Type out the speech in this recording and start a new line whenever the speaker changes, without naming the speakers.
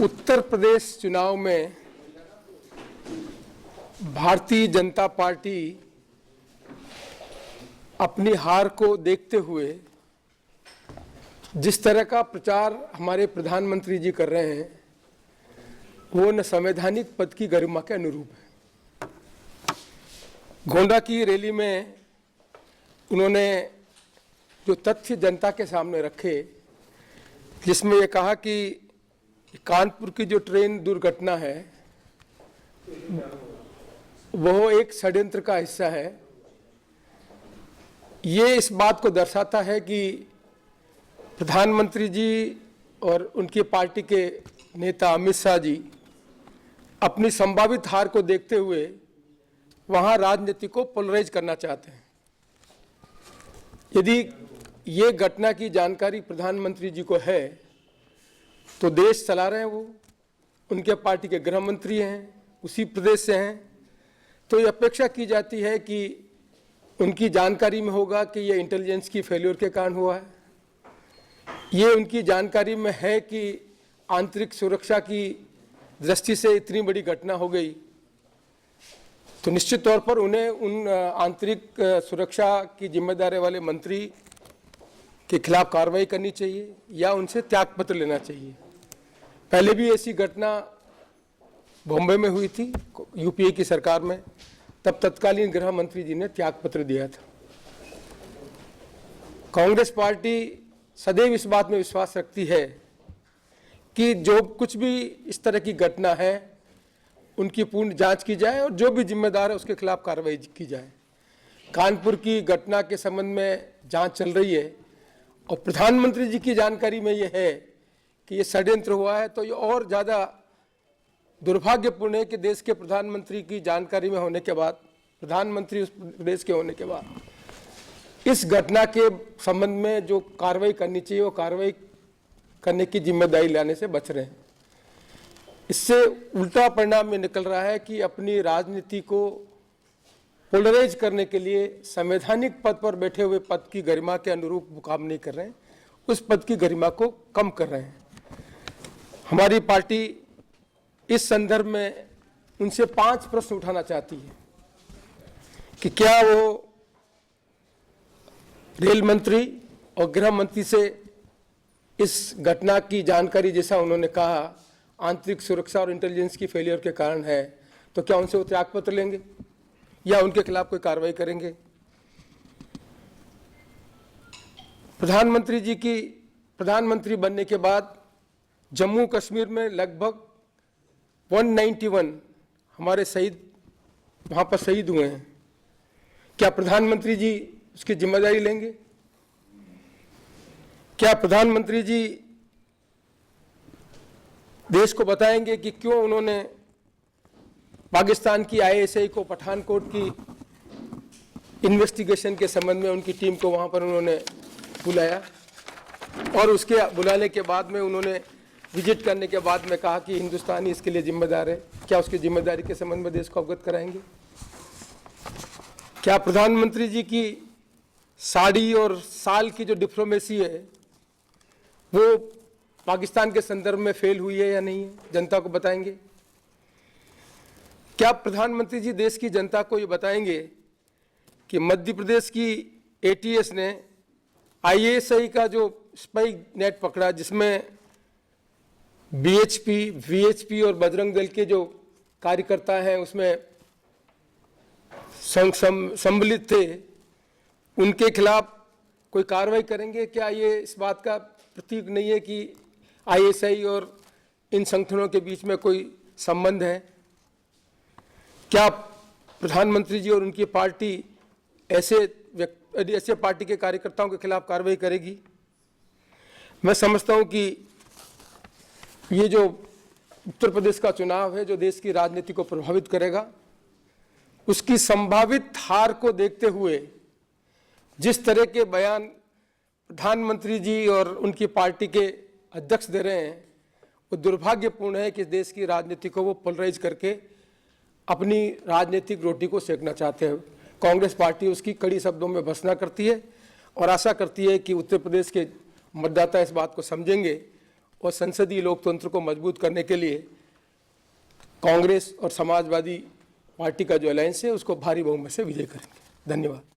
उत्तर प्रदेश चुनाव में भारतीय जनता पार्टी अपनी हार को देखते हुए जिस तरह का प्रचार हमारे प्रधानमंत्री जी कर रहे हैं वो न संवैधानिक पद की गरिमा के अनुरूप है। गोंडा की रैली में उन्होंने जो तथ्य जनता के सामने रखे, जिसमें ये कहा कि कानपुर की जो ट्रेन दुर्घटना है वो एक षड्यंत्र का हिस्सा है, ये इस बात को दर्शाता है कि प्रधानमंत्री जी और उनकी पार्टी के नेता अमित शाह जी अपनी संभावित हार को देखते हुए वहां राजनीति को पोलराइज करना चाहते हैं। यदि ये घटना की जानकारी प्रधानमंत्री जी को है तो देश चला रहे हैं वो, उनके पार्टी के गृह मंत्री हैं, उसी प्रदेश से हैं, तो ये अपेक्षा की जाती है कि उनकी जानकारी में होगा कि ये इंटेलिजेंस की फेल्योर के कारण हुआ है। ये उनकी जानकारी में है कि आंतरिक सुरक्षा की दृष्टि से इतनी बड़ी घटना हो गई, तो निश्चित तौर पर उन्हें उन आंतरिक सुरक्षा की जिम्मेदारी वाले मंत्री के खिलाफ कार्रवाई करनी चाहिए या उनसे त्यागपत्र लेना चाहिए। पहले भी ऐसी घटना बॉम्बे में हुई थी यूपीए की सरकार में, तब तत्कालीन गृह मंत्री जी ने त्यागपत्र दिया था। कांग्रेस पार्टी सदैव इस बात में विश्वास रखती है कि जो कुछ भी इस तरह की घटना है उनकी पूर्ण जांच की जाए और जो भी जिम्मेदार है उसके खिलाफ कार्रवाई की जाए। कानपुर की घटना के संबंध में जांच चल रही है और प्रधानमंत्री जी की जानकारी में ये है कि ये षड्यंत्र हुआ है, तो ये और ज़्यादा दुर्भाग्यपूर्ण है कि देश के प्रधानमंत्री की जानकारी में होने के बाद, प्रधानमंत्री उस प्रदेश के होने के बाद इस घटना के संबंध में जो कार्रवाई करनी चाहिए वो कार्रवाई करने की जिम्मेदारी लेने से बच रहे हैं। इससे उल्टा परिणाम ये निकल रहा है कि अपनी राजनीति को पोलराइज करने के लिए संवैधानिक पद पर बैठे हुए पद की गरिमा के अनुरूप वो काम नहीं कर रहे हैं, उस पद की गरिमा को कम कर रहे हैं। हमारी पार्टी इस संदर्भ में उनसे 5 प्रश्न उठाना चाहती है कि क्या वो रेल मंत्री और गृह मंत्री से इस घटना की जानकारी, जैसा उन्होंने कहा आंतरिक सुरक्षा और इंटेलिजेंस की फेलियर के कारण है, तो क्या उनसे वो त्यागपत्र लेंगे या उनके खिलाफ कोई कार्रवाई करेंगे? प्रधानमंत्री जी की प्रधानमंत्री बनने के बाद जम्मू कश्मीर में लगभग 191 हमारे शहीद वहाँ पर शहीद हुए हैं। क्या प्रधानमंत्री जी उसकी जिम्मेदारी लेंगे? क्या प्रधानमंत्री जी देश को बताएंगे कि क्यों उन्होंने पाकिस्तान की आईएसआई को पठानकोट की इन्वेस्टिगेशन के संबंध में उनकी टीम को वहाँ पर उन्होंने बुलाया और उसके बुलाने के बाद में उन्होंने विजिट करने के बाद में कहा कि हिंदुस्तान ही इसके लिए जिम्मेदार है? क्या उसकी जिम्मेदारी के संबंध में देश को अवगत कराएंगे? क्या प्रधानमंत्री जी की साड़ी और साल की जो डिप्लोमेसी है वो पाकिस्तान के संदर्भ में फेल हुई है या नहीं है, जनता को बताएंगे? क्या प्रधानमंत्री जी देश की जनता को ये बताएंगे कि मध्य प्रदेश की एटीएस ने आईएसआई का जो स्पाई नेट पकड़ा, जिसमें बीएचपी, वीएचपी और बजरंग दल के जो कार्यकर्ता हैं उसमें सम्मिलित थे, उनके खिलाफ कोई कार्रवाई करेंगे? क्या ये इस बात का प्रतीक नहीं है कि आईएसआई और इन संगठनों के बीच में कोई संबंध है? क्या प्रधानमंत्री जी और उनकी पार्टी ऐसे पार्टी के कार्यकर्ताओं के खिलाफ कार्रवाई करेगी? मैं समझता हूं कि ये जो उत्तर प्रदेश का चुनाव है जो देश की राजनीति को प्रभावित करेगा, उसकी संभावित हार को देखते हुए जिस तरह के बयान प्रधानमंत्री जी और उनकी पार्टी के अध्यक्ष दे रहे हैं वो दुर्भाग्यपूर्ण है कि देश की राजनीति को वो पोलराइज करके अपनी राजनीतिक रोटी को सेकना चाहते हैं। कांग्रेस पार्टी उसकी कड़ी शब्दों में भर्त्सना करती है और आशा करती है कि उत्तर प्रदेश के मतदाता इस बात को समझेंगे और संसदीय लोकतंत्र को मजबूत करने के लिए कांग्रेस और समाजवादी पार्टी का जो अलायंस है उसको भारी बहुमत से विजय करेंगे। धन्यवाद।